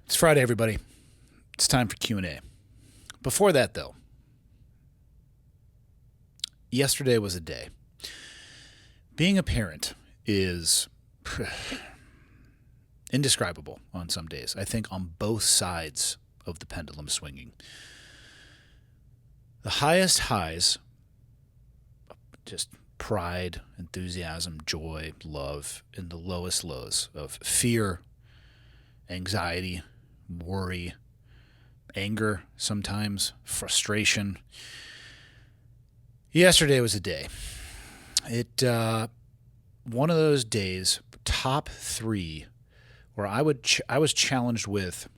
It's Friday, everybody. It's time for Q&A. Before that, though, yesterday was a day. Being a parent is indescribable on some days. I think on both sides of the pendulum swinging. The highest highs, just pride, enthusiasm, joy, love, and the lowest lows of fear, anxiety, worry, anger sometimes, frustration. Yesterday was a day. One of those days, top three, where I was challenged with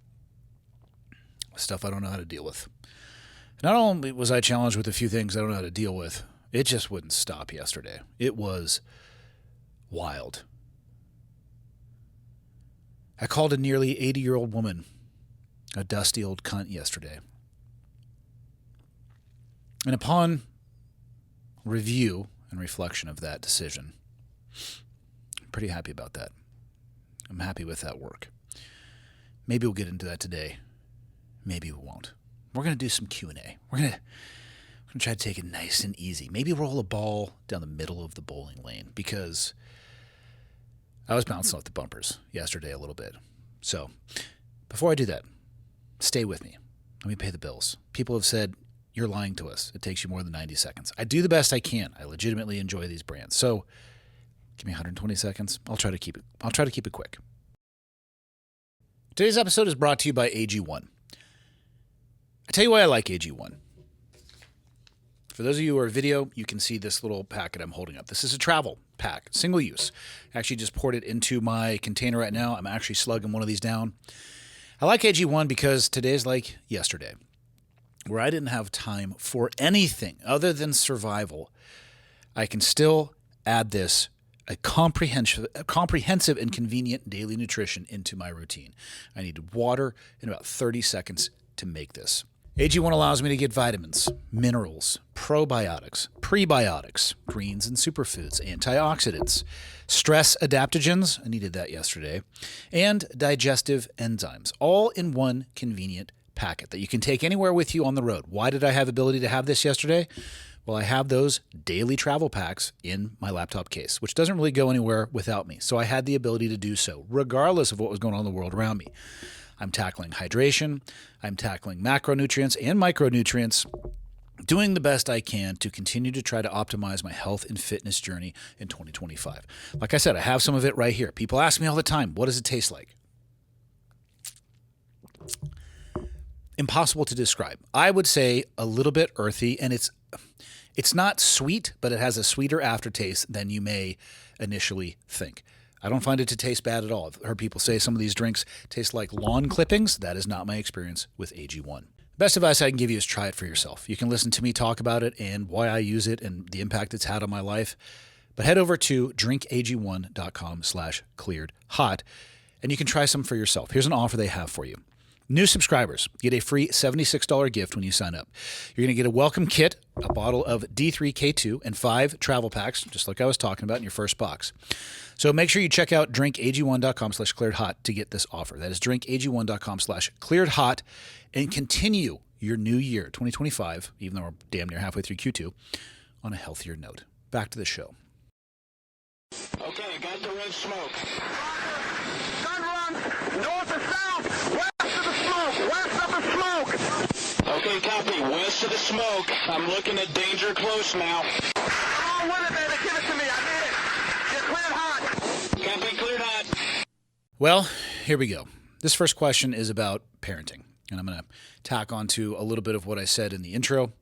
stuff I don't know how to deal with. Not only was I challenged with a few things I don't know how to deal with, it just wouldn't stop yesterday. It was wild. I called a nearly 80-year-old woman a dusty old cunt yesterday. And upon review and reflection of that decision, I'm pretty happy about that. I'm happy with that work. Maybe we'll get into that today. Maybe we won't. We're going to do some Q&A. We're going to try to take it nice and easy. Maybe roll a ball down the middle of the bowling lane because I was bouncing off the bumpers yesterday a little bit. So before I do that, stay with me. Let me pay the bills. People have said, you're lying to us. It takes you more than 90 seconds. I do the best I can. I legitimately enjoy these brands. So give me 120 seconds. I'll try to keep it quick. Today's episode is brought to you by AG1. I tell you why I like AG1. For those of you who are video, you can see this little packet I'm holding up. This is a travel pack, single use. I actually just poured it into my container right now. I'm actually slugging one of these down. I like AG1 because today's like yesterday, where I didn't have time for anything other than survival. I can still add this, a comprehensive and convenient daily nutrition into my routine. I needed water in about 30 seconds to make this. AG1 allows me to get vitamins, minerals, probiotics, prebiotics, greens and superfoods, antioxidants, stress adaptogens, I needed that yesterday, and digestive enzymes, all in one convenient packet that you can take anywhere with you on the road. Why did I have the ability to have this yesterday? Well, I have those daily travel packs in my laptop case, which doesn't really go anywhere without me. So I had the ability to do so, regardless of what was going on in the world around me. I'm tackling hydration, I'm tackling macronutrients and micronutrients, doing the best I can to continue to try to optimize my health and fitness journey in 2025. Like I said, I have some of it right here. People ask me all the time, what does it taste like? Impossible to describe. I would say a little bit earthy, and it's not sweet, but it has a sweeter aftertaste than you may initially think. I don't find it to taste bad at all. I've heard people say some of these drinks taste like lawn clippings. That is not my experience with AG1. Best advice I can give you is try it for yourself. You can listen to me talk about it and why I use it and the impact it's had on my life. But head over to drinkag1.com/clearedhot and you can try some for yourself. Here's an offer they have for you. New subscribers get a free $76 gift when you sign up. You're going to get a welcome kit, a bottle of D3K2, and 5 travel packs, just like I was talking about in your first box. So make sure you check out drinkag1.com/clearedhot to get this offer. That is drinkag1.com/clearedhot and continue your new year, 2025, even though we're damn near halfway through Q2, on a healthier note. Back to the show. Okay, I got the red smoke. Gun run, north or south, west of the smoke, west of the smoke. Okay, copy, west of the smoke. I'm looking at danger close now. Oh, what it, baby, give it to me, I need it. You're cleared hot. Copy, cleared hot. Well, here we go. This first question is about parenting, and I'm going to tack on to a little bit of what I said in the intro.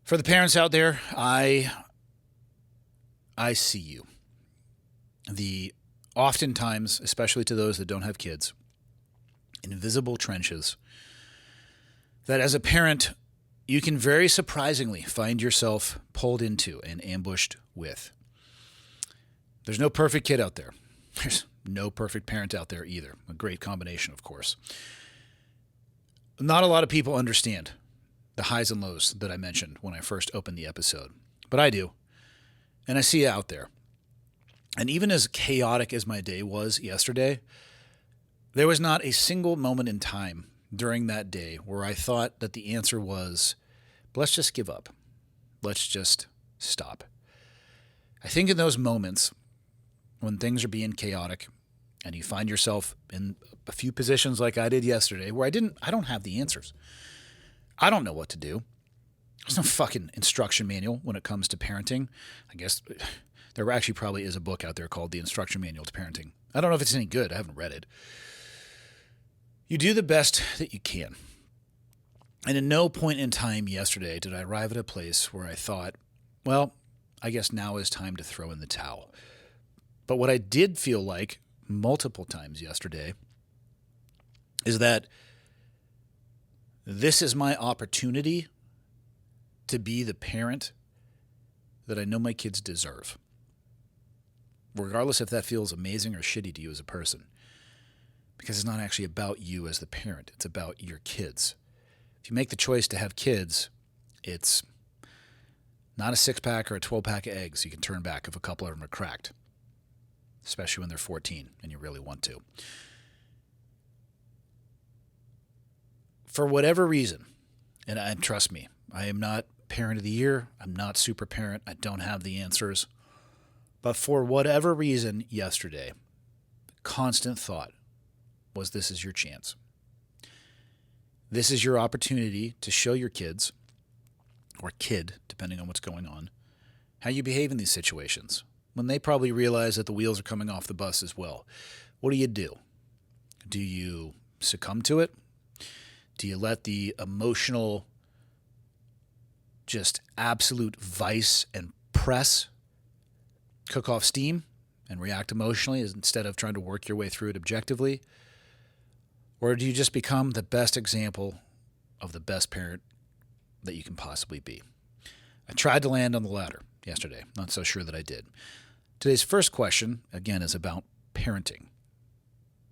For the parents out there, I see you. Oftentimes, especially to those that don't have kids, invisible trenches that as a parent, you can very surprisingly find yourself pulled into and ambushed with. There's no perfect kid out there. There's no perfect parent out there either. A great combination, of course. Not a lot of people understand the highs and lows that I mentioned when I first opened the episode, but I do. And I see it out there. And even as chaotic as my day was yesterday, There was not a single moment in time during that day where I thought that the answer was, let's just give up. Let's just stop. I think in those moments when things are being chaotic and you find yourself in a few positions like I did yesterday where I don't have the answers. I don't know what to do. There's no fucking instruction manual when it comes to parenting. I guess there actually probably is a book out there called The Instruction Manual to Parenting. I don't know if it's any good. I haven't read it. You do the best that you can. And at no point in time yesterday did I arrive at a place where I thought, well, I guess now is time to throw in the towel. But what I did feel like multiple times yesterday is that this is my opportunity to be the parent that I know my kids deserve, regardless if that feels amazing or shitty to you as a person, because it's not actually about you as the parent. It's about your kids. If you make the choice to have kids, it's not a 6-pack or a 12-pack of eggs you can turn back if a couple of them are cracked, especially when they're 14 and you really want to. For whatever reason, and trust me, I am not parent of the year. I'm not super parent. I don't have the answers. But for whatever reason yesterday, constant thought was, this is your chance. This is your opportunity to show your kids, or kid, depending on what's going on, how you behave in these situations when they probably realize that the wheels are coming off the bus as well. What do? Do you succumb to it? Do you let the emotional, just absolute vice and press cook off steam and react emotionally instead of trying to work your way through it objectively? Or do you just become the best example of the best parent that you can possibly be? I tried to land on the latter yesterday. Not so sure that I did. Today's first question, again, is about parenting.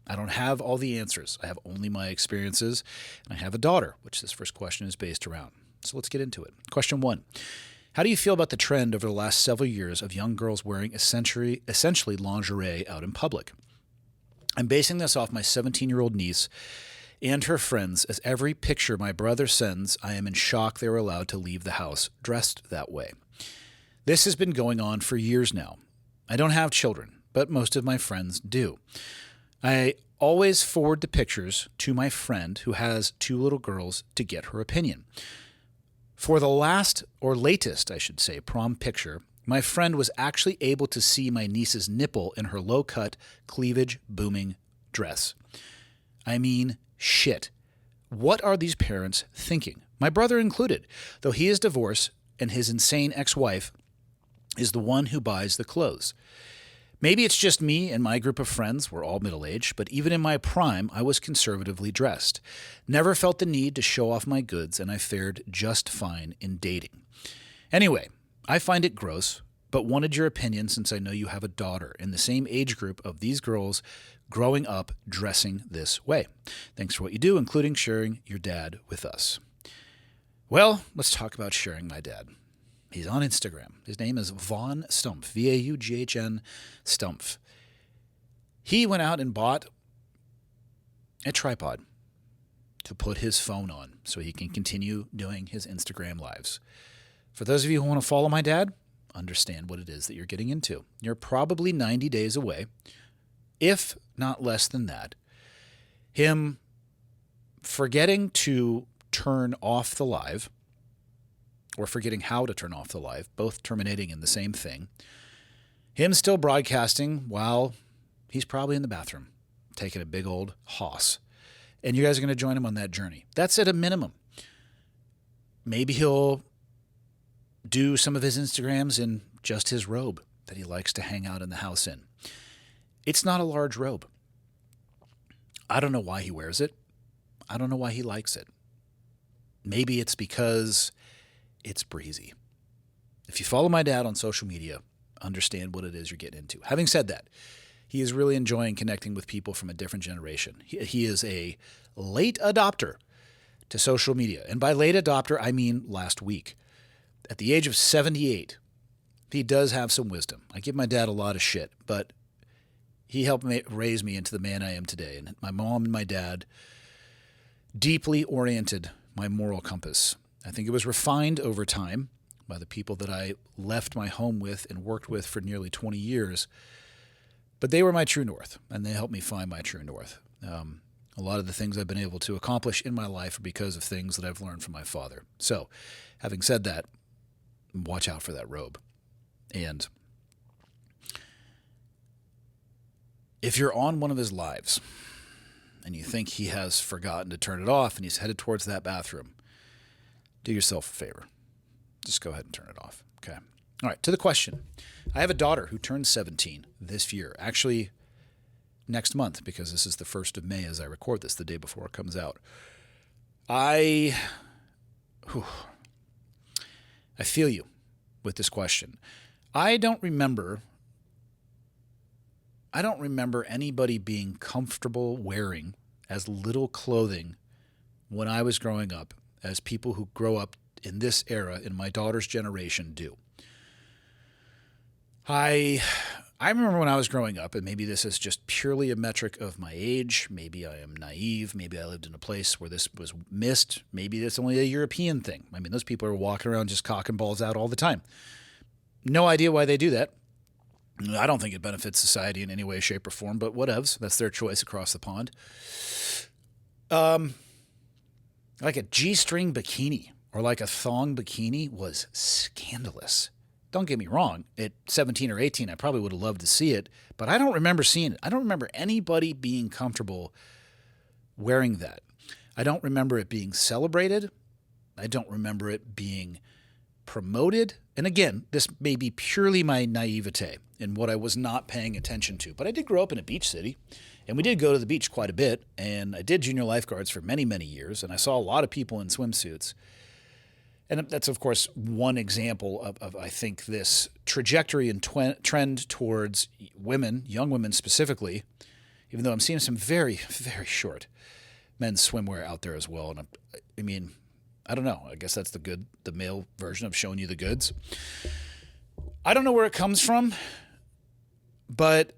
I don't have all the answers. I have only my experiences, and I have a daughter, which this first question is based around. So let's get into it. Question 1. How do you feel about the trend over the last several years of young girls wearing essentially lingerie out in public? I'm basing this off my 17-year-old niece and her friends, as every picture my brother sends, I am in shock they were allowed to leave the house dressed that way. This has been going on for years now. I don't have children, but most of my friends do. I always forward the pictures to my friend who has 2 little girls to get her opinion. For the latest, prom picture, my friend was actually able to see my niece's nipple in her low-cut, cleavage booming dress. I mean, shit. What are these parents thinking? My brother included, though he is divorced and his insane ex-wife is the one who buys the clothes. Maybe it's just me and my group of friends. We're all middle-aged, but even in my prime, I was conservatively dressed. Never felt the need to show off my goods, and I fared just fine in dating. Anyway, I find it gross, but wanted your opinion since I know you have a daughter in the same age group of these girls growing up dressing this way. Thanks for what you do, including sharing your dad with us. Well, let's talk about sharing my dad. He's on Instagram. His name is Vaughn Stumpf, Vaughn Stumpf. He went out and bought a tripod to put his phone on so he can continue doing his Instagram lives. For those of you who want to follow my dad, understand what it is that you're getting into. You're probably 90 days away, if not less than that. Him forgetting to turn off the live, or forgetting how to turn off the live, both terminating in the same thing. Him still broadcasting while he's probably in the bathroom, taking a big old hoss. And you guys are going to join him on that journey. That's at a minimum. Maybe he'll do some of his Instagrams in just his robe that he likes to hang out in the house in. It's not a large robe. I don't know why he wears it. I don't know why he likes it. Maybe it's because it's breezy. If you follow my dad on social media, understand what it is you're getting into. Having said that, he is really enjoying connecting with people from a different generation. He is a late adopter to social media. And by late adopter, I mean last week. At the age of 78, he does have some wisdom. I give my dad a lot of shit, but He helped raise me into the man I am today. And my mom and my dad deeply oriented my moral compass. I think it was refined over time by the people that I left my home with and worked with for nearly 20 years. But they were my true north, and they helped me find my true north. A lot of the things I've been able to accomplish in my life are because of things that I've learned from my father. So, having said that, watch out for that robe. And if you're on one of his lives and you think he has forgotten to turn it off and he's headed towards that bathroom, do yourself a favor. Just go ahead and turn it off. Okay. All right, to the question. I have a daughter who turns 17 this year. Actually, next month, because this is the 1st of May as I record this, the day before it comes out. I feel you with this question. I don't remember anybody being comfortable wearing as little clothing when I was growing up as people who grow up in this era, in my daughter's generation, do. I remember when I was growing up, and maybe this is just purely a metric of my age. Maybe I am naive. Maybe I lived in a place where this was missed. Maybe it's only a European thing. I mean, those people are walking around just cocking balls out all the time. No idea why they do that. I don't think it benefits society in any way, shape, or form, but whatevs. That's their choice across the pond. Like a G-string bikini or like a thong bikini was scandalous. Don't get me wrong. At 17 or 18, I probably would have loved to see it, but I don't remember seeing it. I don't remember anybody being comfortable wearing that. I don't remember it being celebrated. I don't remember it being promoted. And again, this may be purely my naivete and what I was not paying attention to. But I did grow up in a beach city, and we did go to the beach quite a bit. And I did junior lifeguards for many, many years, and I saw a lot of people in swimsuits. And that's, of course, one example of I think, this trajectory and trend towards women, young women specifically, even though I'm seeing some very, very short men's swimwear out there as well. And I mean, I don't know. I guess that's the male version of showing you the goods. I don't know where it comes from, but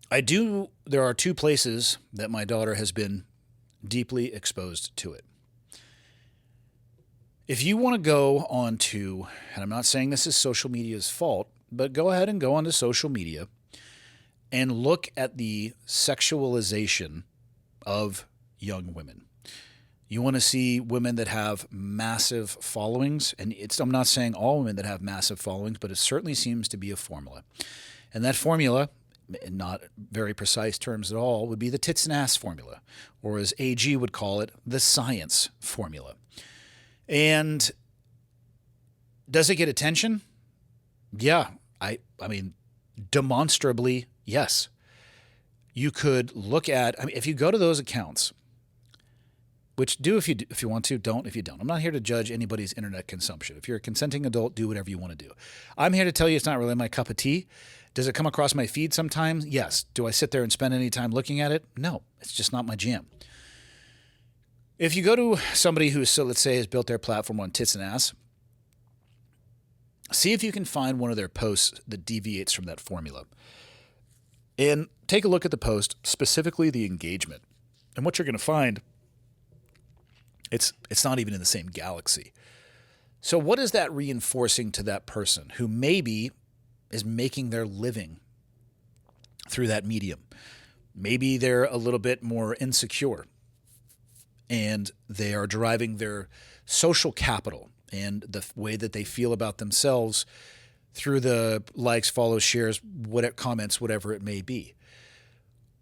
there are two places that my daughter has been deeply exposed to it. If you want to go on to, and I'm not saying this is social media's fault, but go ahead and go onto social media and look at the sexualization of young women. You want to see women that have massive followings, and I'm not saying all women that have massive followings, but it certainly seems to be a formula. And that formula, in not very precise terms at all, would be the tits and ass formula, or as AG would call it, the science formula. And does it get attention? Yeah. I mean, demonstrably, yes. You could look at, if you go to those accounts, which do if you want to, don't if you don't. I'm not here to judge anybody's internet consumption. If you're a consenting adult, do whatever you want to do. I'm here to tell you it's not really my cup of tea. Does it come across my feed sometimes? Yes. Do I sit there and spend any time looking at it? No. It's just not my jam. If you go to somebody who, so let's say, has built their platform on tits and ass, see if you can find one of their posts that deviates from that formula. And take a look at the post, specifically the engagement. And what you're going to find, it's not even in the same galaxy. So what is that reinforcing to that person who maybe is making their living through that medium? Maybe they're a little bit more insecure, and they are deriving their social capital and the way that they feel about themselves through the likes, follows, shares, comments, whatever it may be.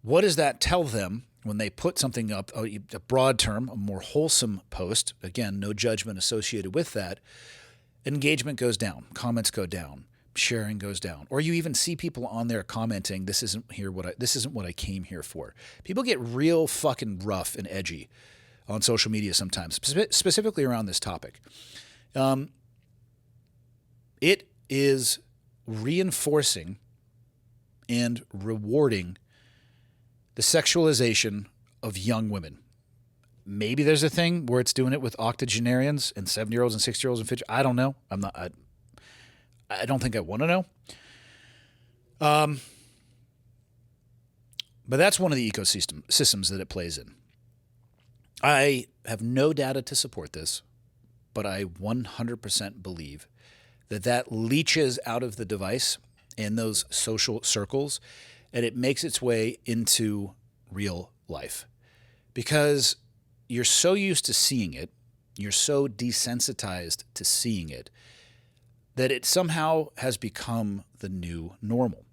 What does that tell them when they put something up, a broad term, a more wholesome post? Again, no judgment associated with that. Engagement goes down, comments go down, sharing goes down, or you even see people on there commenting, this isn't what I came here for. People get real fucking rough and edgy on social media sometimes, specifically around this topic. It is reinforcing and rewarding the sexualization of young women. Maybe there's a thing where it's doing it with octogenarians and 70-year-olds and 60-year-olds and 50. I don't know. I don't think I want to know. But that's one of the systems that it plays in. I have no data to support this, but I 100% believe that leaches out of the device in those social circles, and it makes its way into real life. Because you're so used to seeing it, you're so desensitized to seeing it, that it somehow has become the new normal.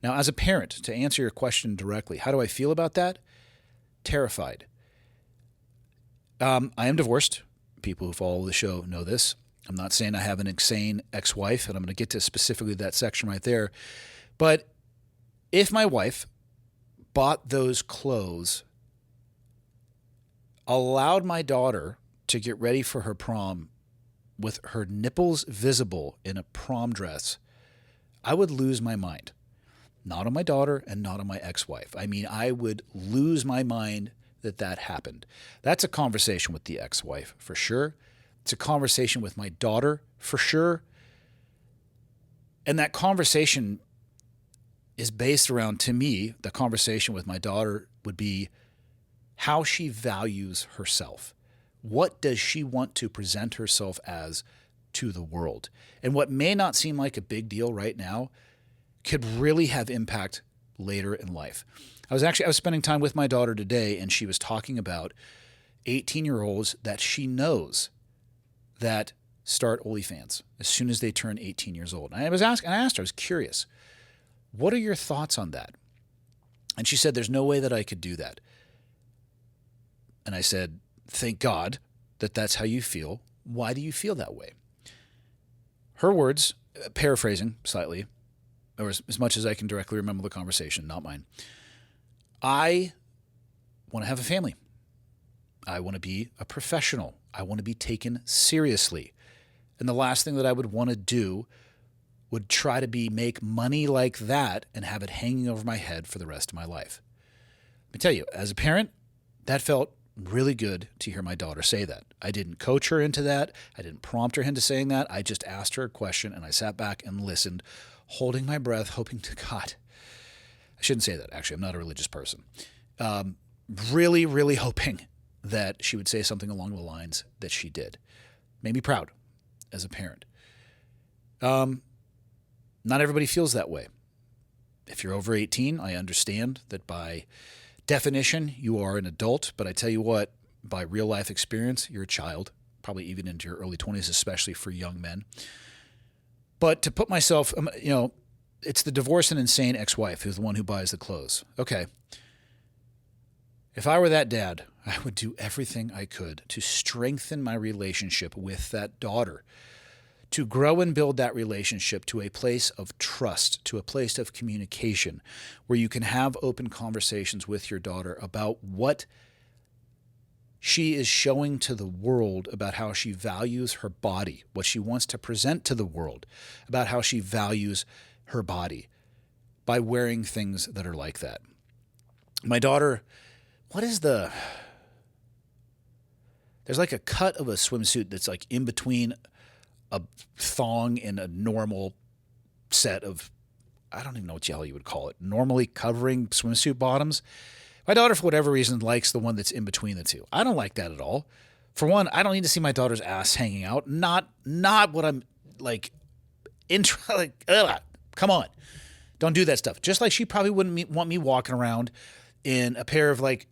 Now, as a parent, to answer your question directly, how do I feel about that? Terrified. I am divorced. People who follow the show know this. I'm not saying I have an insane ex-wife, and I'm going to get to specifically that section right there. But if my wife bought those clothes, allowed my daughter to get ready for her prom with her nipples visible in a prom dress, I would lose my mind. Not on my daughter and not on my ex-wife. I mean, I would lose my mind that happened. That's a conversation with the ex-wife for sure. It's a conversation with my daughter for sure. And that conversation is based around, to me, the conversation with my daughter would be how she values herself. What does she want to present herself as to the world? And what may not seem like a big deal right now could really have impact later in life. I was spending time with my daughter today, and she was talking about 18-year-olds that she knows that start OnlyFans as soon as they turn 18 years old. And I asked her, I was curious, what are your thoughts on that? And she said, there's no way that I could do that. And I said, thank God that that's how you feel. Why do you feel that way? Her words, paraphrasing slightly, or as much as I can directly remember the conversation, not mine. I want to have a family. I want to be a professional. I want to be taken seriously. And the last thing that I would want to do would try to make money like that and have it hanging over my head for the rest of my life. Let me tell you, as a parent, that felt really good to hear my daughter say that. I didn't coach her into that. I didn't prompt her into saying that. I just asked her a question, and I sat back and listened, holding my breath, hoping to God. I shouldn't say that, actually. I'm not a religious person. Really, really hoping that she would say something along the lines that she did. Made me proud as a parent. Not everybody feels that way. If you're over 18, I understand that by definition, you are an adult, but I tell you what, by real life experience, you're a child, probably even into your early 20s, especially for young men. But to put myself, it's the divorced and insane ex-wife who's the one who buys the clothes. Okay. If I were that dad, I would do everything I could to strengthen my relationship with that daughter, to grow and build that relationship to a place of trust, to a place of communication, where you can have open conversations with your daughter about what she is showing to the world about how she values her body, what she wants to present to the world about how she values her body by wearing things that are like that. My daughter, there's like a cut of a swimsuit that's like in between a thong and a normal set of, I don't even know what the hell you would call it, normally covering swimsuit bottoms. My daughter, for whatever reason, likes the one that's in between the two. I don't like that at all. For one, I don't need to see my daughter's ass hanging out. Not what I'm like, come on. Don't do that stuff. Just like she probably wouldn't want me walking around in a pair of like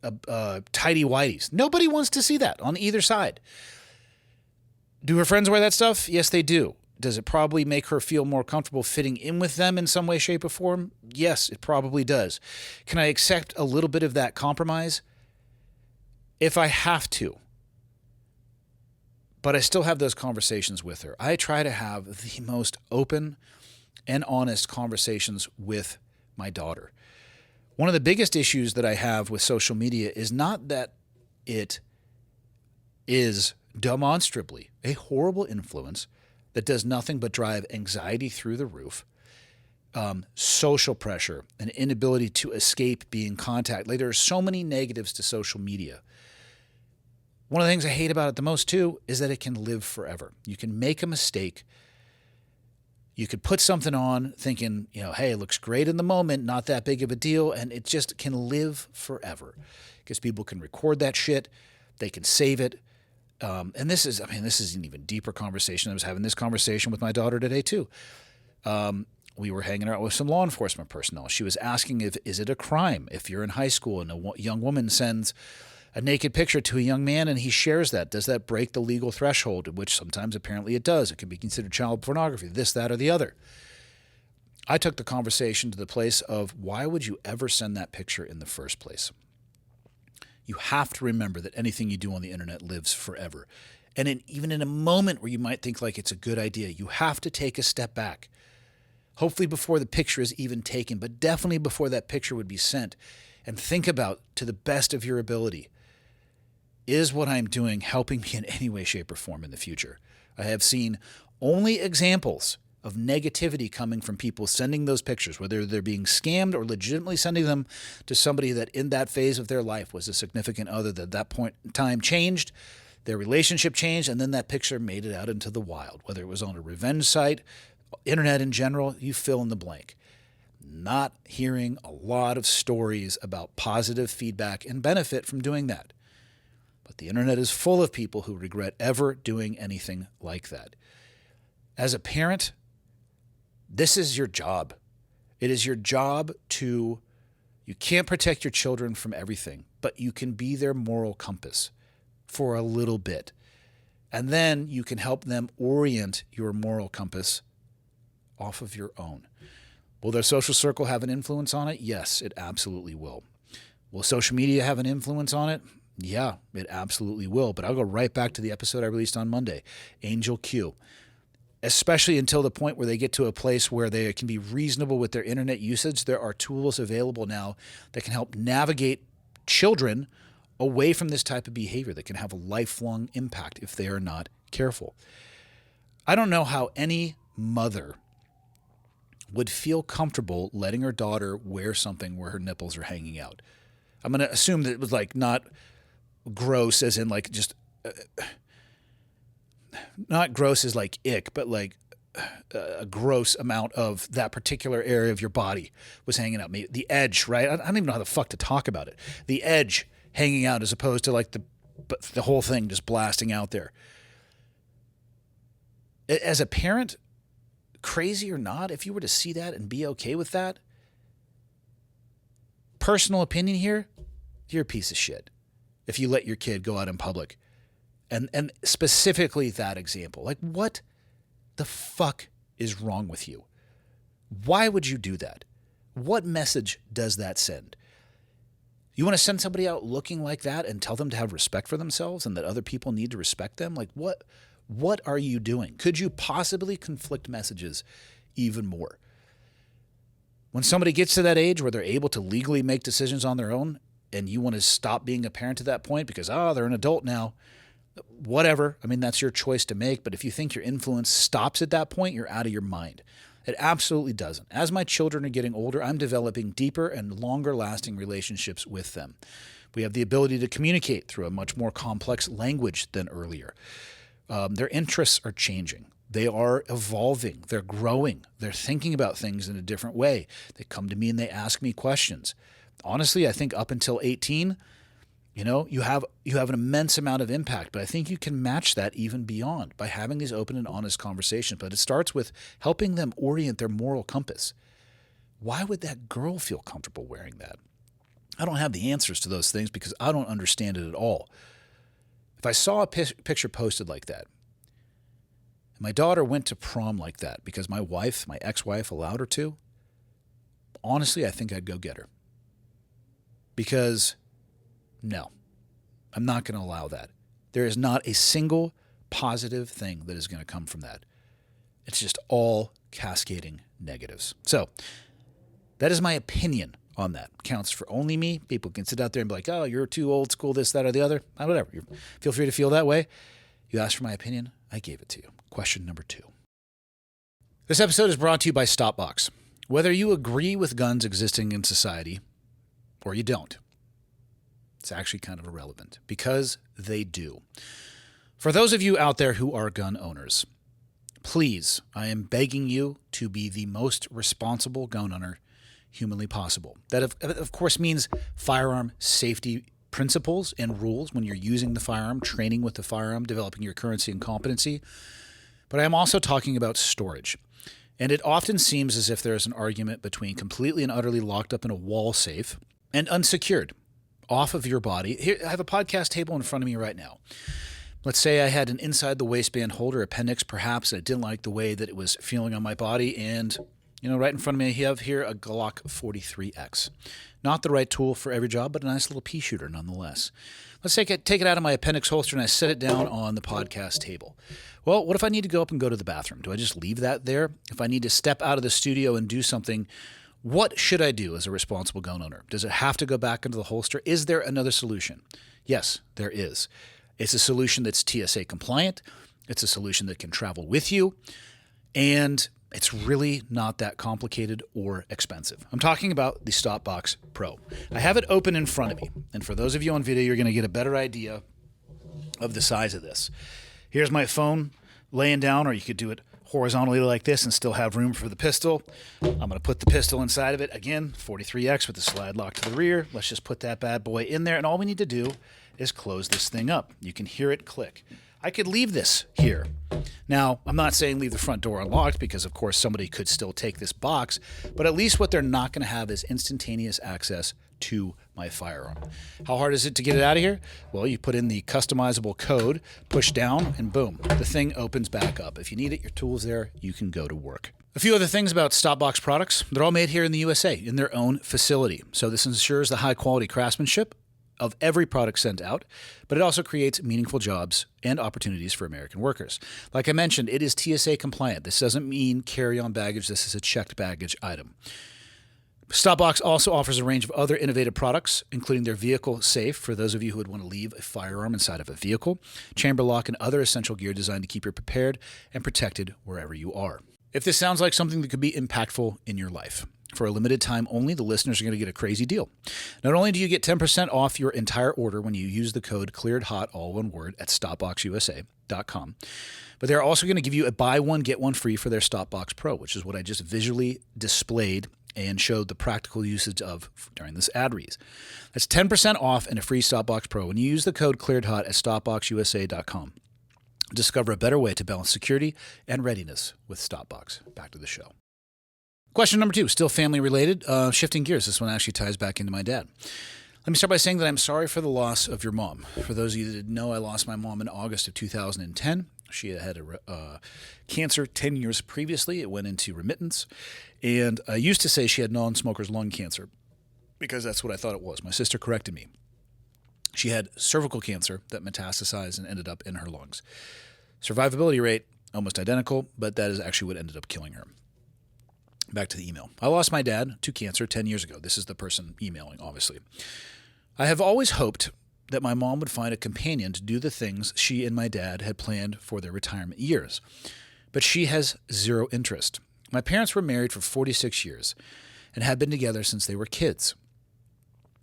tidy whities. Nobody wants to see that on either side. Do her friends wear that stuff? Yes, they do. Does it probably make her feel more comfortable fitting in with them in some way, shape, or form? Yes, it probably does. Can I accept a little bit of that compromise? If I have to. But I still have those conversations with her. I try to have the most open and honest conversations with my daughter. One of the biggest issues that I have with social media is not that it is demonstrably a horrible influence that does nothing but drive anxiety through the roof, social pressure, an inability to escape being contacted. Like, there are so many negatives to social media. One of the things I hate about it the most, too, is that it can live forever. You can make a mistake. You could put something on thinking, hey, it looks great in the moment, not that big of a deal, and it just can live forever because people can record that shit, they can save it. And this is an even deeper conversation. I was having this conversation with my daughter today too. We were hanging out with some law enforcement personnel. She was asking is it a crime if you're in high school and a young woman sends a naked picture to a young man and he shares that? Does that break the legal threshold? Which sometimes apparently it does. It can be considered child pornography, this, that, or the other. I took the conversation to the place of why would you ever send that picture in the first place? You have to remember that anything you do on the internet lives forever. And even in a moment where you might think like it's a good idea, you have to take a step back. Hopefully before the picture is even taken, but definitely before that picture would be sent. And think about, to the best of your ability, is what I'm doing helping me in any way, shape, or form in the future? I have seen only examples of negativity coming from people sending those pictures, whether they're being scammed or legitimately sending them to somebody that in that phase of their life was a significant other that at that point in time changed, their relationship changed, and then that picture made it out into the wild, whether it was on a revenge site, internet in general, you fill in the blank. Not hearing a lot of stories about positive feedback and benefit from doing that. But the internet is full of people who regret ever doing anything like that. As a parent, this is your job. It is your job you can't protect your children from everything, but you can be their moral compass for a little bit. And then you can help them orient your moral compass off of your own. Will their social circle have an influence on it? Yes, it absolutely will. Will social media have an influence on it? Yeah, it absolutely will. But I'll go right back to the episode I released on Monday, Angel Q. Especially until the point where they get to a place where they can be reasonable with their internet usage, there are tools available now that can help navigate children away from this type of behavior that can have a lifelong impact if they are not careful. I don't know how any mother would feel comfortable letting her daughter wear something where her nipples are hanging out. I'm going to assume that it was like not gross as in like just not gross as like ick, but like a gross amount of that particular area of your body was hanging out. Maybe the edge, right? I don't even know how the fuck to talk about it. The edge hanging out as opposed to like the whole thing just blasting out there. As a parent, crazy or not, if you were to see that and be okay with that, personal opinion here, you're a piece of shit if you let your kid go out in public. And specifically that example. Like, what the fuck is wrong with you? Why would you do that? What message does that send? You want to send somebody out looking like that and tell them to have respect for themselves and that other people need to respect them? Like, what are you doing? Could you possibly conflict messages even more? When somebody gets to that age where they're able to legally make decisions on their own and you want to stop being a parent at that point because, they're an adult now, whatever. I mean, that's your choice to make. But if you think your influence stops at that point, you're out of your mind. It absolutely doesn't. As my children are getting older, I'm developing deeper and longer lasting relationships with them. We have the ability to communicate through a much more complex language than earlier. Their interests are changing. They are evolving. They're growing. They're thinking about things in a different way. They come to me and they ask me questions. Honestly, I think up until 18, you have an immense amount of impact, but I think you can match that even beyond by having these open and honest conversations. But it starts with helping them orient their moral compass. Why would that girl feel comfortable wearing that? I don't have the answers to those things because I don't understand it at all. If I saw a picture posted like that, and my daughter went to prom like that because my ex-wife allowed her to, honestly, I think I'd go get her. Because no, I'm not going to allow that. There is not a single positive thing that is going to come from that. It's just all cascading negatives. So that is my opinion on that. Counts for only me. People can sit out there and be like, oh, you're too old school, this, that, or the other. Whatever. Feel free to feel that way. You asked for my opinion. I gave it to you. Question number 2. This episode is brought to you by Stopbox. Whether you agree with guns existing in society or you don't, it's actually kind of irrelevant because they do. For those of you out there who are gun owners, please, I am begging you to be the most responsible gun owner humanly possible. That, of course, means firearm safety principles and rules when you're using the firearm, training with the firearm, developing your currency and competency. But I am also talking about storage. And it often seems as if there is an argument between completely and utterly locked up in a wall safe and unsecured, off of your body. Here, I have a podcast table in front of me right now. Let's say I had an inside the waistband holder appendix, perhaps, and I didn't like the way that it was feeling on my body. And, right in front of me, I have here a Glock 43X. Not the right tool for every job, but a nice little pea shooter nonetheless. Let's take it out of my appendix holster and I set it down on the podcast table. Well, what if I need to go up and go to the bathroom? Do I just leave that there? If I need to step out of the studio and do something, what should I do as a responsible gun owner? Does it have to go back into the holster? Is there another solution? Yes, there is. It's a solution that's TSA compliant. It's a solution that can travel with you. And it's really not that complicated or expensive. I'm talking about the Stopbox Pro. I have it open in front of me. And for those of you on video, you're going to get a better idea of the size of this. Here's my phone laying down, or you could do it horizontally like this and still have room for the pistol. I'm going to put the pistol inside of it. Again, 43X with the slide lock to the rear. Let's just put that bad boy in there. And all we need to do is close this thing up. You can hear it click. I could leave this here. Now, I'm not saying leave the front door unlocked because, of course, somebody could still take this box, but at least what they're not going to have is instantaneous access to my firearm. How hard is it to get it out of here? Well, you put in the customizable code, push down, and boom, the thing opens back up. If you need it, your tool's there, you can go to work. A few other things about Stopbox products. They're all made here in the USA in their own facility. So this ensures the high quality craftsmanship of every product sent out, but it also creates meaningful jobs and opportunities for American workers. Like I mentioned, it is TSA compliant. This doesn't mean carry-on baggage. This is a checked baggage item. Stopbox also offers a range of other innovative products, including their vehicle safe for those of you who would want to leave a firearm inside of a vehicle, chamber lock, and other essential gear designed to keep you prepared and protected wherever you are. If this sounds like something that could be impactful in your life, for a limited time only, the listeners are going to get a crazy deal. Not only do you get 10% off your entire order when you use the code ClearedHot, all one word, at StopboxUSA.com, but they're also going to give you a buy one, get one free for their Stopbox Pro, which is what I just visually displayed and showed the practical usage of during this ad read. That's 10% off and a free Stopbox Pro when you use the code ClearedHot at StopboxUSA.com. Discover a better way to balance security and readiness with Stopbox. Back to the show. Question number 2, still family related, shifting gears. This one actually ties back into my dad. Let me start by saying that I'm sorry for the loss of your mom. For those of you that didn't know, I lost my mom in August of 2010. She had cancer 10 years previously. It went into remittance. And I used to say she had non-smoker's lung cancer because that's what I thought it was. My sister corrected me. She had cervical cancer that metastasized and ended up in her lungs. Survivability rate, almost identical, but that is actually what ended up killing her. Back to the email. I lost my dad to cancer 10 years ago. This is the person emailing, obviously. I have always hoped that my mom would find a companion to do the things she and my dad had planned for their retirement years. But she has zero interest. My parents were married for 46 years and had been together since they were kids.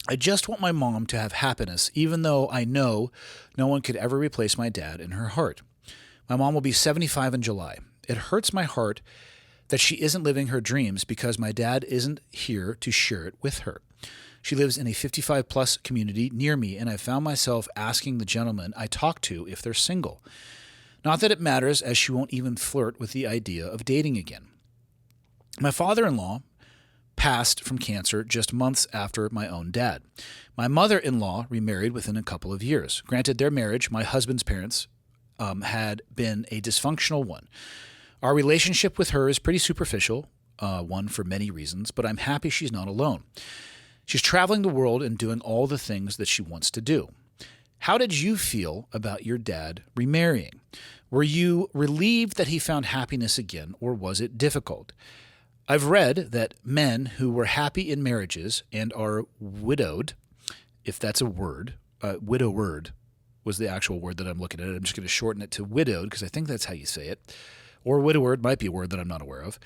I just want my mom to have happiness, even though I know no one could ever replace my dad in her heart. My mom will be 75 in July. It hurts my heart that she isn't living her dreams because my dad isn't here to share it with her. She lives in a 55-plus community near me, and I found myself asking the gentlemen I talk to if they're single. Not that it matters, as she won't even flirt with the idea of dating again. My father-in-law passed from cancer just months after my own dad. My mother-in-law remarried within a couple of years. Granted, their marriage, my husband's parents, had been a dysfunctional one. Our relationship with her is pretty superficial, one for many reasons, but I'm happy she's not alone. She's traveling the world and doing all the things that she wants to do. How did you feel about your dad remarrying? Were you relieved that he found happiness again, or was it difficult? I've read that men who were happy in marriages and are widowed, if that's a word, widowed was the actual word that I'm looking at. I'm just going to shorten it to widowed because I think that's how you say it. Or widower might be a word that I'm not aware of.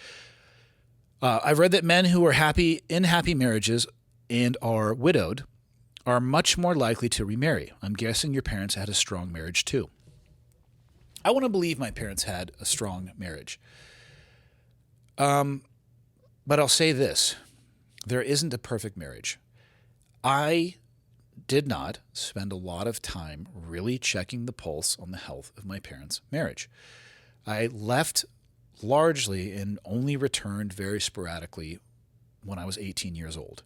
I've read that men who are happy in happy marriages and are widowed are much more likely to remarry. I'm guessing your parents had a strong marriage too. I want to believe my parents had a strong marriage. But I'll say this. There isn't a perfect marriage. I did not spend a lot of time really checking the pulse on the health of my parents' marriage. I left largely and only returned very sporadically when I was 18 years old.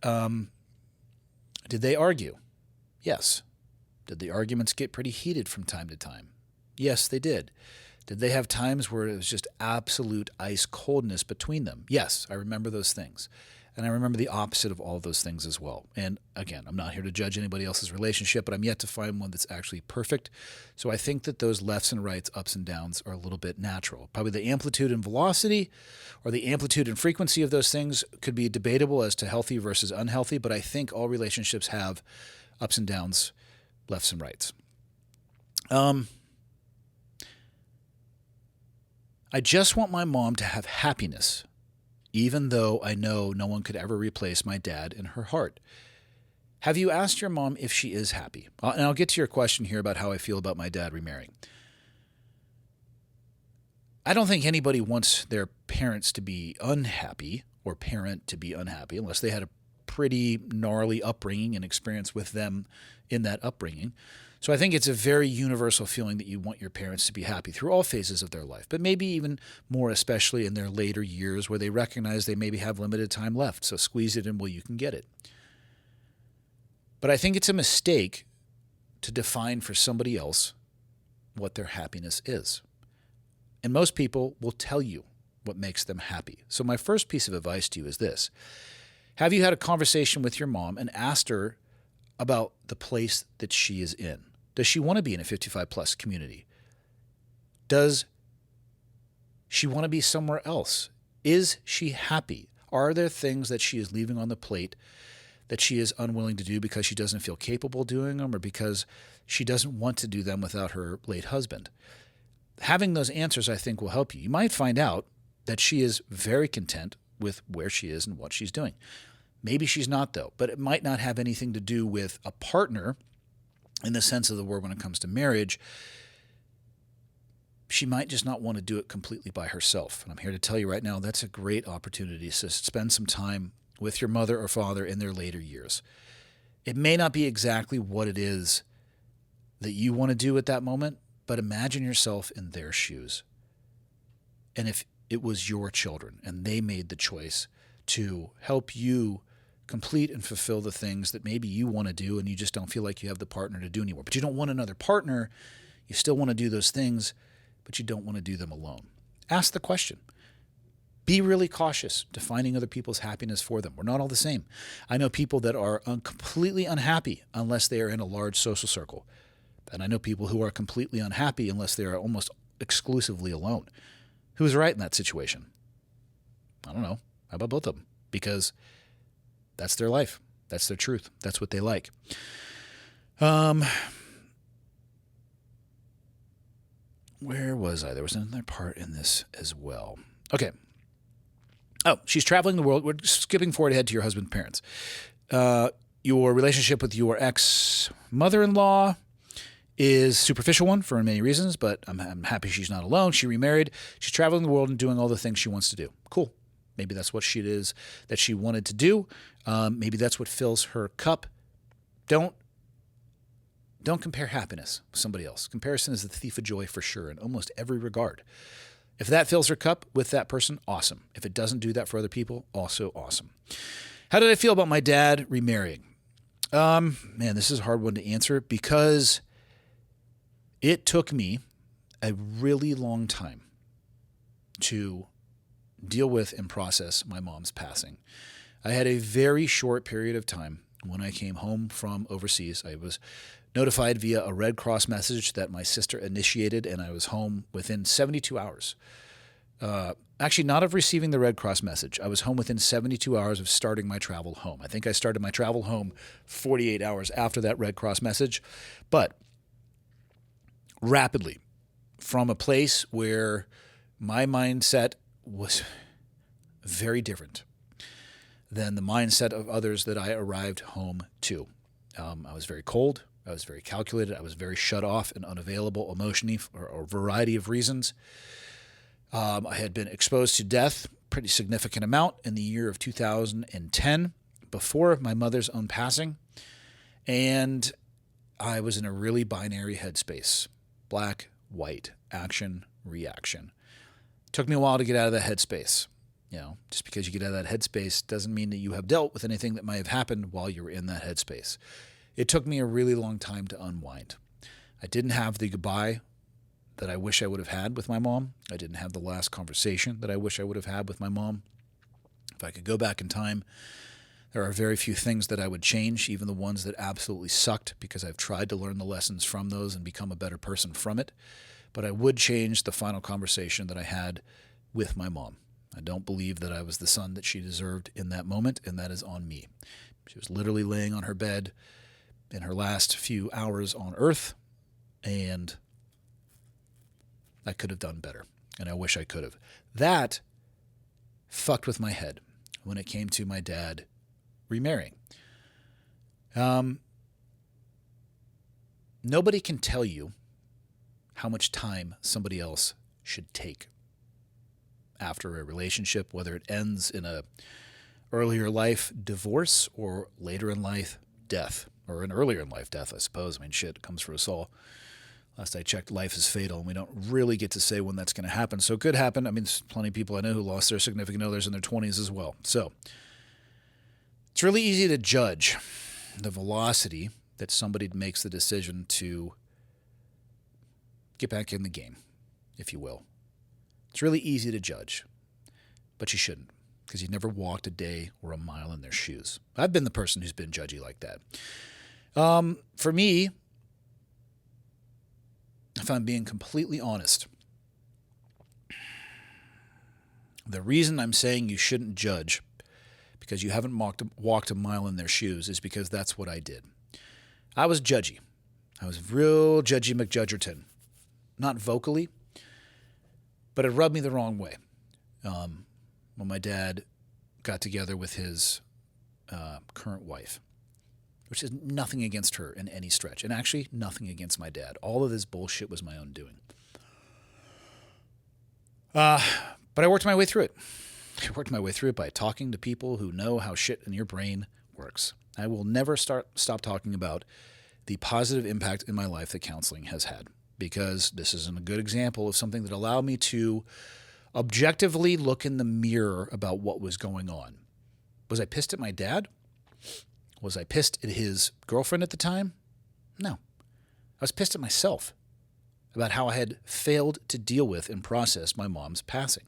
Did they argue? Yes. Did the arguments get pretty heated from time to time? Yes, they did. Did they have times where it was just absolute ice coldness between them? Yes, I remember those things. And I remember the opposite of all those things as well. And again, I'm not here to judge anybody else's relationship, but I'm yet to find one that's actually perfect. So I think that those lefts and rights, ups and downs are a little bit natural. Probably the amplitude and velocity or the amplitude and frequency of those things could be debatable as to healthy versus unhealthy, but I think all relationships have ups and downs, lefts and rights. I just want my mom to have happiness, even though I know no one could ever replace my dad in her heart. Have you asked your mom if she is happy? And I'll get to your question here about how I feel about my dad remarrying. I don't think anybody wants their parents to be unhappy or parent to be unhappy unless they had a pretty gnarly upbringing and experience with them in that upbringing. So I think it's a very universal feeling that you want your parents to be happy through all phases of their life, but maybe even more especially in their later years where they recognize they maybe have limited time left. So squeeze it in while you can get it. But I think it's a mistake to define for somebody else what their happiness is. And most people will tell you what makes them happy. So my first piece of advice to you is this. Have you had a conversation with your mom and asked her about the place that she is in? Does she want to be in a 55-plus community? Does she want to be somewhere else? Is she happy? Are there things that she is leaving on the plate that she is unwilling to do because she doesn't feel capable doing them or because she doesn't want to do them without her late husband? Having those answers, I think, will help you. You might find out that she is very content with where she is and what she's doing. Maybe she's not, though, but it might not have anything to do with a partner in the sense of the word when it comes to marriage. She might just not want to do it completely by herself. And I'm here to tell you right now, that's a great opportunity to spend some time with your mother or father in their later years. It may not be exactly what it is that you want to do at that moment, but imagine yourself in their shoes. And if it was your children and they made the choice to help you complete and fulfill the things that maybe you want to do and you just don't feel like you have the partner to do anymore. But you don't want another partner. You still want to do those things, but you don't want to do them alone. Ask the question. Be really cautious defining other people's happiness for them. We're not all the same. I know people that are completely unhappy unless they are in a large social circle. And I know people who are completely unhappy unless they are almost exclusively alone. Who's right in that situation? I don't know. How about both of them? Because that's their life. That's their truth. That's what they like. Where was I? There was another part in this as well. Okay. Oh, she's traveling the world. We're skipping forward ahead to your husband's parents. Your relationship with your ex-mother-in-law is a superficial one for many reasons, but I'm happy she's not alone. She remarried. She's traveling the world and doing all the things she wants to do. Cool. Maybe that's what she is that she wanted to do. Maybe that's what fills her cup. Don't compare happiness with somebody else. Comparison is the thief of joy for sure in almost every regard. If that fills her cup with that person, awesome. If it doesn't do that for other people, also awesome. How did I feel about my dad remarrying? Man, this is a hard one to answer because it took me a really long time to deal with and process my mom's passing. I had a very short period of time when I came home from overseas. I was notified via a Red Cross message that my sister initiated, and I was home within 72 hours. Actually, not of receiving the Red Cross message. I was home within 72 hours of starting my travel home. I think I started my travel home 48 hours after that Red Cross message. But rapidly, from a place where my mindset was very different than the mindset of others that I arrived home to. I was very cold. I was very calculated. I was very shut off and unavailable emotionally for a variety of reasons. I had been exposed to death, pretty significant amount, in the year of 2010, before my mother's own passing. And I was in a really binary headspace. Black, white, action, reaction. It took me a while to get out of that headspace. Just because you get out of that headspace doesn't mean that you have dealt with anything that might have happened while you were in that headspace. It took me a really long time to unwind. I didn't have the goodbye that I wish I would have had with my mom. I didn't have the last conversation that I wish I would have had with my mom. If I could go back in time, there are very few things that I would change, even the ones that absolutely sucked, because I've tried to learn the lessons from those and become a better person from it. But I would change the final conversation that I had with my mom. I don't believe that I was the son that she deserved in that moment, and that is on me. She was literally laying on her bed in her last few hours on earth, and I could have done better, and I wish I could have. That fucked with my head when it came to my dad remarrying. Nobody can tell you how much time somebody else should take after a relationship, whether it ends in a earlier life divorce or later in life death, or an earlier in life death, I suppose. I mean, shit, it comes for us all. Last I checked, life is fatal, and we don't really get to say when that's going to happen. So it could happen. I mean, there's plenty of people I know who lost their significant others in their 20s as well. So it's really easy to judge the velocity that somebody makes the decision to get back in the game, if you will. It's really easy to judge, but you shouldn't, because you've never walked a day or a mile in their shoes. I've been the person who's been judgy like that. For me, if I'm being completely honest, the reason I'm saying you shouldn't judge because you haven't walked a mile in their shoes is because that's what I did. I was judgy. I was real judgy McJudgerton. Not vocally, but it rubbed me the wrong way. When my dad got together with his current wife, which is nothing against her in any stretch, and actually nothing against my dad. All of this bullshit was my own doing. But I worked my way through it. I worked my way through it by talking to people who know how shit in your brain works. I will never stop talking about the positive impact in my life that counseling has had, because this is a good example of something that allowed me to objectively look in the mirror about what was going on. Was I pissed at my dad? Was I pissed at his girlfriend at the time? No. I was pissed at myself about how I had failed to deal with and process my mom's passing.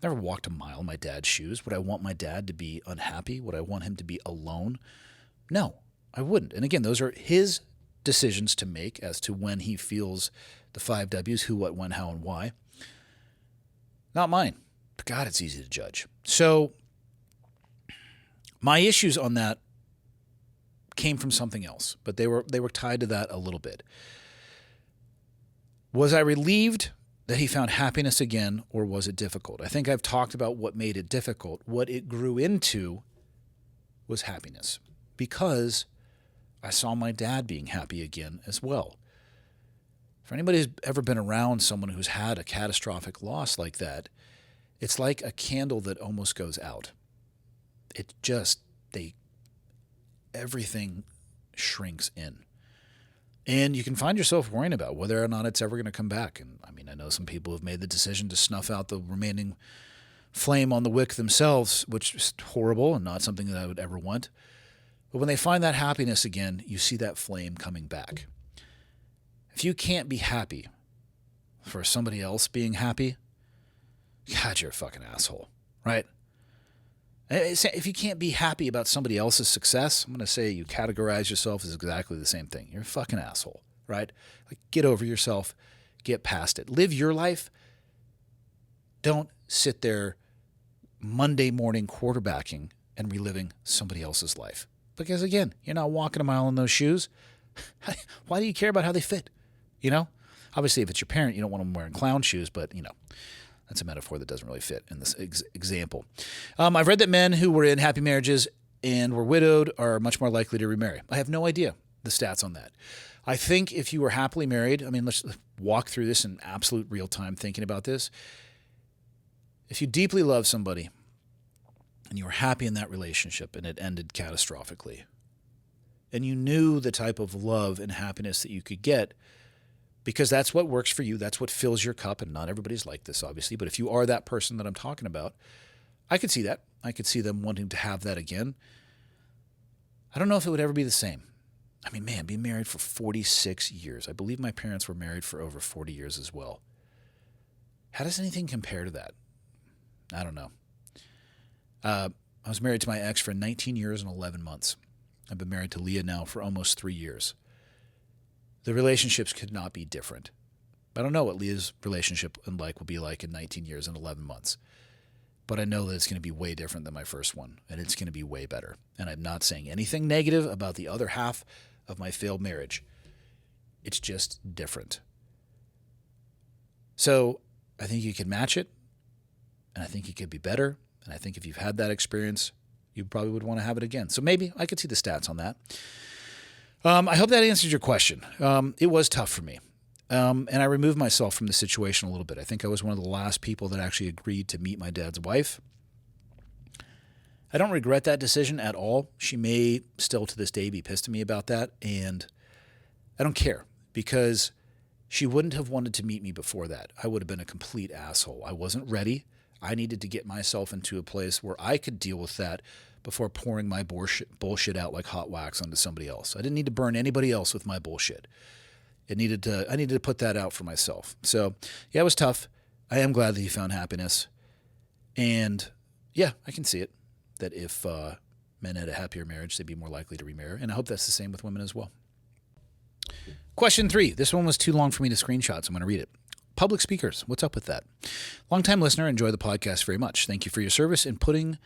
Never walked a mile in my dad's shoes. Would I want my dad to be unhappy? Would I want him to be alone? No, I wouldn't. And again, those are his decisions to make as to when he feels the 5 W's, who, what, when, how, and why. Not mine. But God, it's easy to judge. So my issues on that came from something else, but they were tied to that a little bit. Was I relieved that he found happiness again, or was it difficult? I think I've talked about what made it difficult. What it grew into was happiness, because I saw my dad being happy again as well. For anybody who's ever been around someone who's had a catastrophic loss like that, it's like a candle that almost goes out. It just, everything shrinks in. And you can find yourself worrying about whether or not it's ever going to come back. And I mean, I know some people have made the decision to snuff out the remaining flame on the wick themselves, which is horrible and not something that I would ever want. But when they find that happiness again, you see that flame coming back. If you can't be happy for somebody else being happy, God, you're a fucking asshole, right? If you can't be happy about somebody else's success, I'm going to say you categorize yourself as exactly the same thing. You're a fucking asshole, right? Like, get over yourself, get past it. Live your life. Don't sit there Monday morning quarterbacking and reliving somebody else's life. Because again, you're not walking a mile in those shoes. Why do you care about how they fit? You know? Obviously, if it's your parent, you don't want them wearing clown shoes, but, you know, that's a metaphor that doesn't really fit in this example. I've read that men who were in happy marriages and were widowed are much more likely to remarry. I have no idea. the stats on that. I think if you were happily married, I mean, let's walk through this in absolute real time thinking about this. If you deeply love somebody and you were happy in that relationship and it ended catastrophically, and you knew the type of love and happiness that you could get, because that's what works for you, that's what fills your cup, and not everybody's like this, obviously, but if you are that person that I'm talking about, I could see that. I could see them wanting to have that again. I don't know if it would ever be the same. I mean, man, being married for 46 years. I believe my parents were married for over 40 years as well. How does anything compare to that? I don't know. I was married to my ex for 19 years and 11 months. I've been married to Leah now for almost 3 years. The relationships could not be different. I don't know what Leah's relationship will be like in 19 years and 11 months. But I know that it's going to be way different than my first one, and it's going to be way better. And I'm not saying anything negative about the other half of my failed marriage. It's just different. So I think you could match it, and I think it could be better. And I think if you've had that experience, you probably would want to have it again. So maybe I could see the stats on that. I hope that answers your question. It was tough for me. And I removed myself from the situation a little bit. I think I was one of the last people that actually agreed to meet my dad's wife. I don't regret that decision at all. She may still to this day be pissed at me about that, and I don't care because she wouldn't have wanted to meet me before that. I would have been a complete asshole. I wasn't ready. I needed to get myself into a place where I could deal with that before pouring my bullshit out like hot wax onto somebody else. I didn't need to burn anybody else with my bullshit. I needed to put that out for myself. So, yeah, it was tough. I am glad that he found happiness. And, yeah, I can see it, that if men had a happier marriage, they'd be more likely to remarry. And I hope that's the same with women as well. Question 3. This one was too long for me to screenshot, so I'm going to read it. Public speakers, what's up with that? Longtime listener, enjoy the podcast very much. Thank you for your service in putting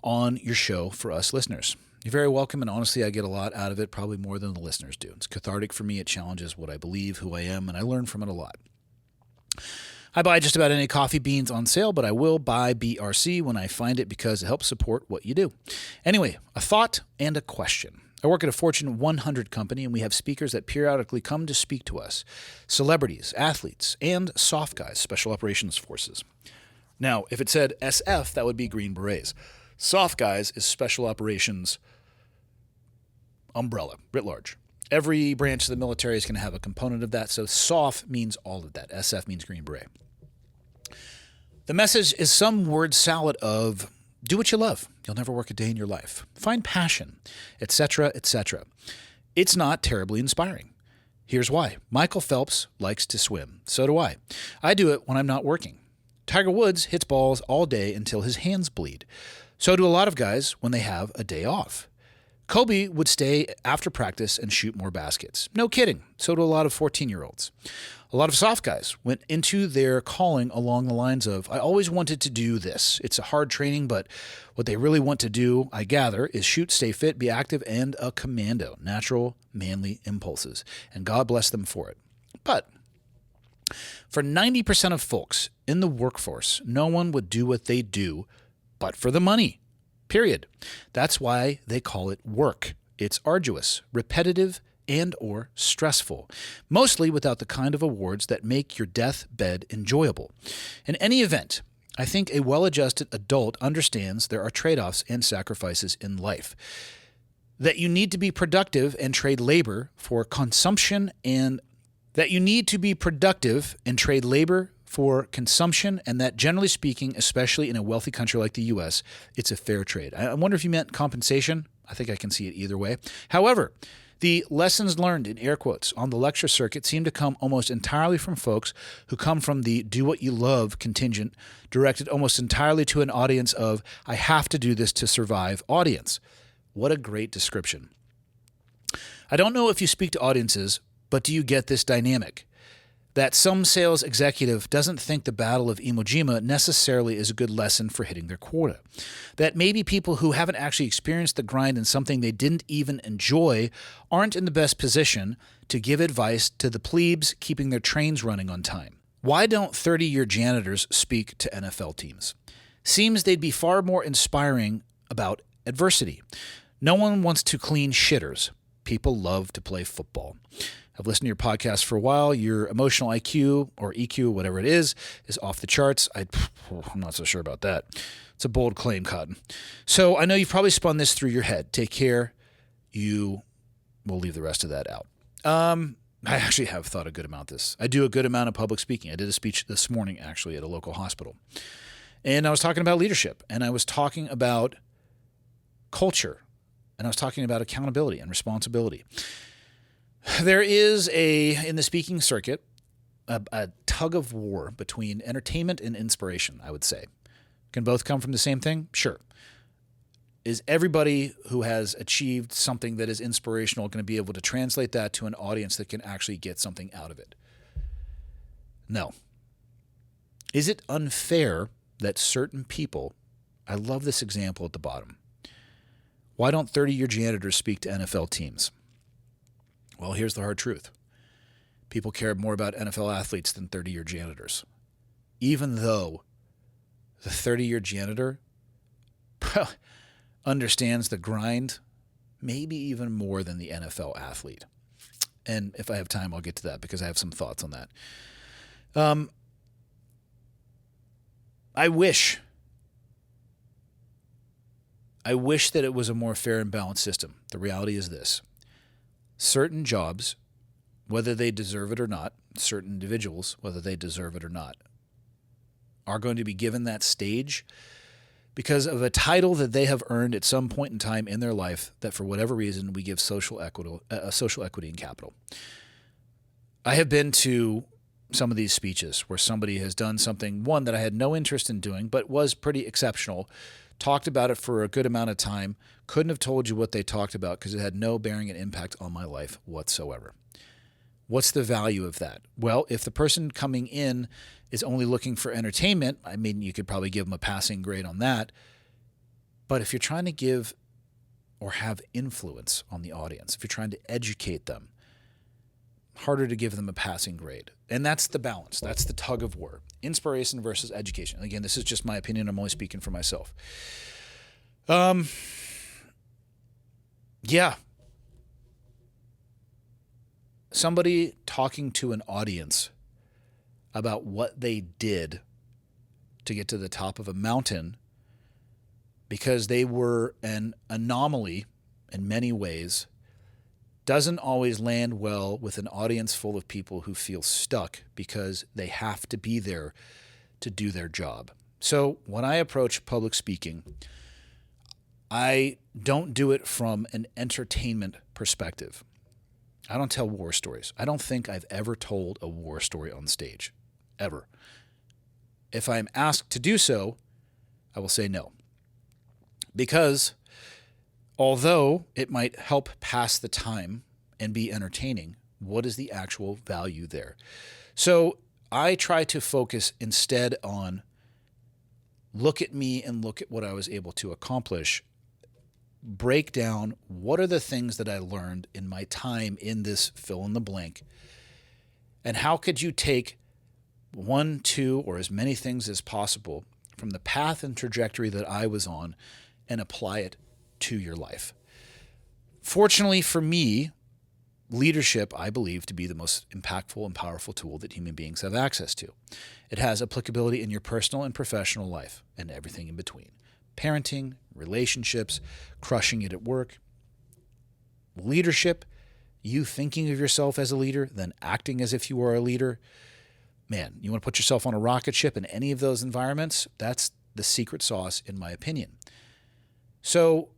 on your show for us listeners. You're very welcome, and honestly, I get a lot out of it, probably more than the listeners do. It's cathartic for me. It challenges what I believe, who I am, and I learn from it a lot. I buy just about any coffee beans on sale, but I will buy BRC when I find it because it helps support what you do. Anyway, a thought and a question. I work at a Fortune 100 company, and we have speakers that periodically come to speak to us. Celebrities, athletes, and soft guys, Special Operations Forces. Now, if it said SF, that would be Green Berets. Soft guys is Special Operations umbrella, writ large. Every branch of the military is going to have a component of that, so SOF means all of that. SF means Green Beret. The message is some word salad of do what you love. You'll never work a day in your life. Find passion, etc., etc. It's not terribly inspiring. Here's why. Michael Phelps likes to swim. So do I. I do it when I'm not working. Tiger Woods hits balls all day until his hands bleed. So do a lot of guys when they have a day off. Kobe would stay after practice and shoot more baskets. No kidding. So do a lot of 14-year-olds. A lot of soft guys went into their calling along the lines of, I always wanted to do this. It's a hard training, but what they really want to do, I gather, is shoot, stay fit, be active, and a commando. Natural, manly impulses. And God bless them for it. But for 90% of folks in the workforce, no one would do what they do but for the money. Period. That's why they call it work. It's arduous, repetitive, and or stressful, mostly without the kind of awards that make your deathbed enjoyable. In any event, I think a well-adjusted adult understands there are trade-offs and sacrifices in life, that you need to be productive and trade labor for consumption and that generally speaking, especially in a wealthy country like the U.S., it's a fair trade. I wonder if you meant compensation. I think I can see it either way. However, the lessons learned, in air quotes, on the lecture circuit seem to come almost entirely from folks who come from the do what you love contingent, directed almost entirely to an audience of, I have to do this to survive audience. What a great description. I don't know if you speak to audiences, but do you get this dynamic? That some sales executive doesn't think the Battle of Iwo Jima necessarily is a good lesson for hitting their quota. That maybe people who haven't actually experienced the grind in something they didn't even enjoy aren't in the best position to give advice to the plebes keeping their trains running on time. Why don't 30-year janitors speak to NFL teams? Seems they'd be far more inspiring about adversity. No one wants to clean shitters. People love to play football. I've listened to your podcast for a while. Your emotional IQ or EQ, whatever it is off the charts. I'm not so sure about that. It's a bold claim, Cotton. So I know you've probably spun this through your head. Take care. You will leave the rest of that out. I actually have thought a good amount of this. I do a good amount of public speaking. I did a speech this morning, actually, at a local hospital. And I was talking about leadership, and I was talking about culture, and I was talking about accountability and responsibility. There is in the speaking circuit, a tug of war between entertainment and inspiration, I would say. Can both come from the same thing? Sure. Is everybody who has achieved something that is inspirational going to be able to translate that to an audience that can actually get something out of it? No. Is it unfair that certain people, I love this example at the bottom. Why don't 30-year janitors speak to NFL teams? Well, here's the hard truth. People care more about NFL athletes than 30-year janitors. Even though the 30-year janitor understands the grind, maybe even more than the NFL athlete. And if I have time, I'll get to that because I have some thoughts on that. I wish that it was a more fair and balanced system. The reality is this. Certain jobs, whether they deserve it or not, certain individuals, whether they deserve it or not, are going to be given that stage because of a title that they have earned at some point in time in their life that for whatever reason we give social equity and capital. I have been to some of these speeches where somebody has done something, one, that I had no interest in doing, but was pretty exceptional, talked about it for a good amount of time, couldn't have told you what they talked about because it had no bearing and impact on my life whatsoever. What's the value of that? Well, if the person coming in is only looking for entertainment, I mean, you could probably give them a passing grade on that. But if you're trying to give or have influence on the audience, if you're trying to educate them, harder to give them a passing grade. And that's the balance. That's the tug of war. Inspiration versus education. And again, this is just my opinion. I'm only speaking for myself. Yeah. Somebody talking to an audience about what they did to get to the top of a mountain because they were an anomaly in many ways doesn't always land well with an audience full of people who feel stuck because they have to be there to do their job. So when I approach public speaking, I don't do it from an entertainment perspective. I don't tell war stories. I don't think I've ever told a war story on stage, ever. If I'm asked to do so, I will say no. Because although it might help pass the time and be entertaining, what is the actual value there? So I try to focus instead on look at me and look at what I was able to accomplish. Break down what are the things that I learned in my time in this fill in the blank, and how could you take one, two, or as many things as possible from the path and trajectory that I was on and apply it to your life. Fortunately for me, leadership, I believe, to be the most impactful and powerful tool that human beings have access to. It has applicability in your personal and professional life and everything in between. Parenting, relationships, crushing it at work. Leadership, you thinking of yourself as a leader, then acting as if you are a leader. Man, you want to put yourself on a rocket ship in any of those environments? That's the secret sauce, in my opinion. So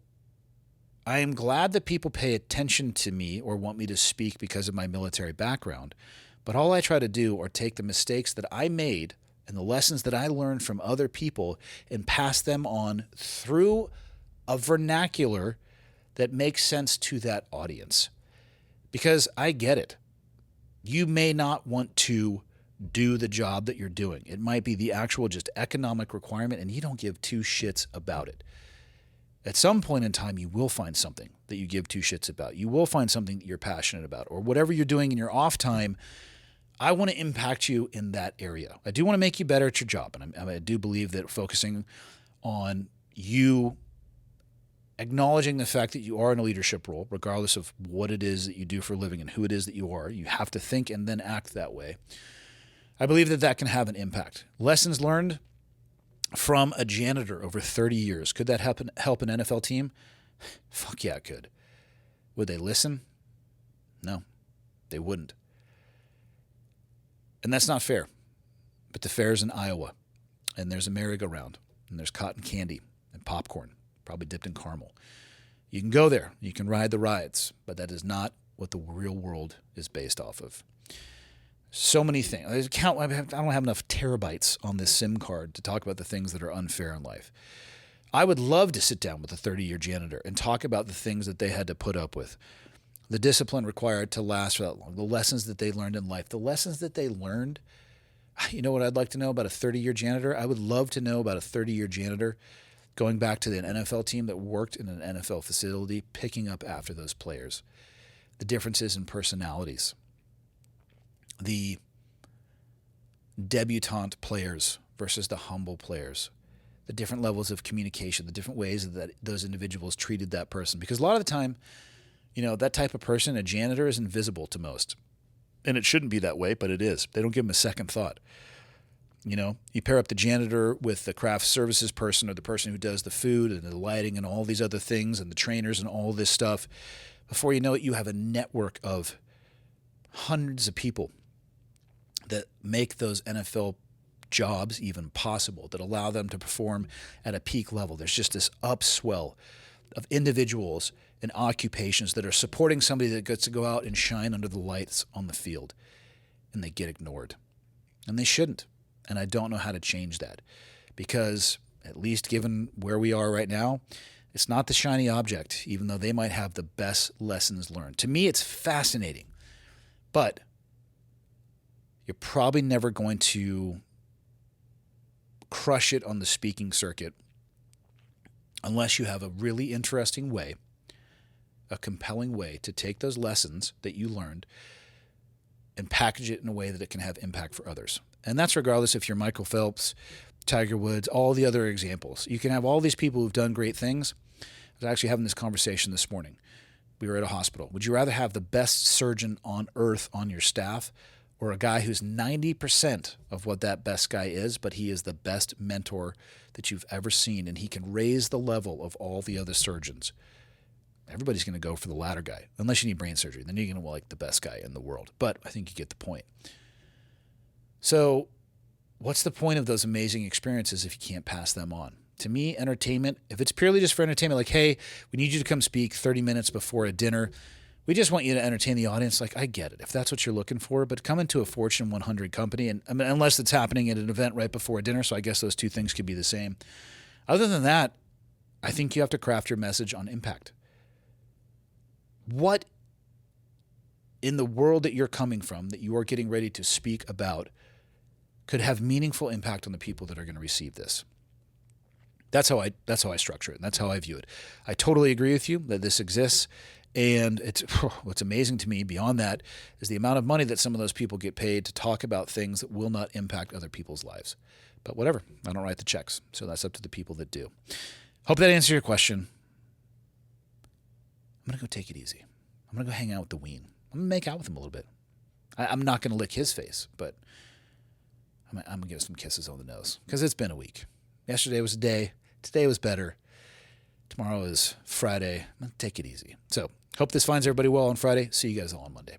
I am glad that people pay attention to me or want me to speak because of my military background. But all I try to do are take the mistakes that I made and the lessons that I learned from other people and pass them on through a vernacular that makes sense to that audience. Because I get it. You may not want to do the job that you're doing. It might be the actual just economic requirement and you don't give two shits about it. At some point in time, you will find something that you give two shits about. You will find something that you're passionate about, or whatever you're doing in your off time. I want to impact you in that area. I do want to make you better at your job. And I do believe that focusing on you acknowledging the fact that you are in a leadership role, regardless of what it is that you do for a living and who it is that you are. You have to think and then act that way. I believe that that can have an impact. Lessons learned from a janitor over 30 years. Could that help an NFL team? Fuck yeah, it could. Would they listen? No, they wouldn't. And that's not fair. But the fair is in Iowa, and there's a merry-go-round, and there's cotton candy and popcorn, probably dipped in caramel. You can go there. You can ride the rides, but that is not what the real world is based off of. So many things. I don't have enough terabytes on this SIM card to talk about the things that are unfair in life. I would love to sit down with a 30-year janitor and talk about the things that they had to put up with, the discipline required to last for that long, the lessons that they learned in life, the lessons that they learned. You know what I'd like to know about a 30-year janitor? I would love to know about a 30-year janitor going back to an NFL team that worked in an NFL facility, picking up after those players, the differences in personalities, the debutante players versus the humble players, the different levels of communication, the different ways that those individuals treated that person. Because a lot of the time, that type of person, a janitor, is invisible to most. And it shouldn't be that way, but it is. They don't give them a second thought. You pair up the janitor with the craft services person or the person who does the food and the lighting and all these other things and the trainers and all this stuff. Before you know it, you have a network of hundreds of people that make those NFL jobs even possible, that allow them to perform at a peak level. There's just this upswell of individuals and occupations that are supporting somebody that gets to go out and shine under the lights on the field, and they get ignored. And they shouldn't. And I don't know how to change that, because at least given where we are right now, it's not the shiny object, even though they might have the best lessons learned. To me, it's fascinating, but you're probably never going to crush it on the speaking circuit unless you have a really interesting way, a compelling way to take those lessons that you learned and package it in a way that it can have impact for others. And that's regardless if you're Michael Phelps, Tiger Woods, all the other examples. You can have all these people who've done great things. I was actually having this conversation this morning. We were at a hospital. Would you rather have the best surgeon on earth on your staff, or a guy who's 90% of what that best guy is, but he is the best mentor that you've ever seen, and he can raise the level of all the other surgeons? Everybody's going to go for the latter guy, unless you need brain surgery. Then you're going to like the best guy in the world. But I think you get the point. So what's the point of those amazing experiences if you can't pass them on? To me, entertainment, if it's purely just for entertainment, like, hey, we need you to come speak 30 minutes before a dinner, we just want you to entertain the audience. Like, I get it if that's what you're looking for, but come into a Fortune 100 company, and I mean, unless it's happening at an event right before a dinner, so I guess those two things could be the same. Other than that, I think you have to craft your message on impact. What in the world that you're coming from, that you are getting ready to speak about, could have meaningful impact on the people that are going to receive this? That's how I structure it, and that's how I view it. I totally agree with you that this exists. And what's amazing to me beyond that is the amount of money that some of those people get paid to talk about things that will not impact other people's lives. But whatever, I don't write the checks, so that's up to the people that do. Hope that answers your question. I'm going to go take it easy. I'm going to go hang out with the Ween. I'm going to make out with him a little bit. I'm not going to lick his face, but I'm going to give him some kisses on the nose, because it's been a week. Yesterday was a day. Today was better. Tomorrow is Friday. I'm going to take it easy. So, hope this finds everybody well on Friday. See you guys all on Monday.